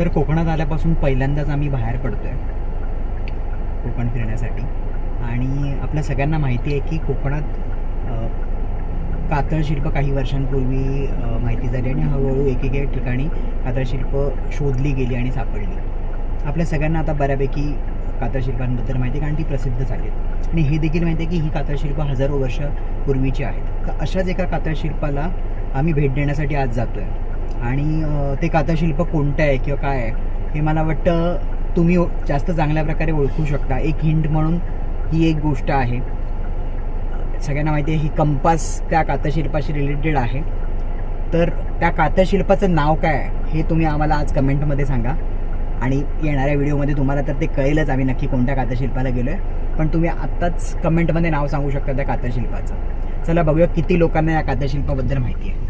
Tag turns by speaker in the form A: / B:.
A: तर कोकणात आल्यापासून पहिल्यांदाच आम्ही बाहेर पडतो आहे कोकण फिरण्यासाठी. आणि आपल्या सगळ्यांना माहिती आहे की कोकणात कातळशिल्प काही वर्षांपूर्वी माहिती झाली आणि हळूहळू एक ठिकाणी कातळशिल्प शोधली गेली आणि सापडली. आपल्या सगळ्यांना आता बऱ्यापैकी कातळशिल्पांबद्दल माहिती आहे कारण ती प्रसिद्ध झाली आहेत. आणि हे देखील माहिती आहे की ही कातळशिल्प हजारो वर्ष पूर्वीची आहेत. तर अशाच एका कातळशिल्पाला आम्ही भेट देण्यासाठी आज जातो आहे. आणि ते कातळशिल्प कोणतं आहे किंवा काय आहे हे मला वाटतं तुम्ही जास्त चांगल्या प्रकारे ओळखू शकता. एक हिंट म्हणून ही एक गोष्ट आहे. सगळ्यांना माहिती आहे ही कंपास त्या कातळशिल्पाशी रिलेटेड आहे. तर त्या कातळशिल्पाचं नाव काय आहे हे तुम्ही आम्हाला आज कमेंटमध्ये सांगा. आणि येणाऱ्या व्हिडिओमध्ये तुम्हाला तर ते कळेलच आम्ही नक्की कोणत्या कातळशिल्पाला गेलो आहे. पण तुम्ही आत्ताच कमेंटमध्ये नाव सांगू शकता त्या कातळशिल्पाचं. चला बघूया किती लोकांना या कातळशिल्पाबद्दल माहिती आहे.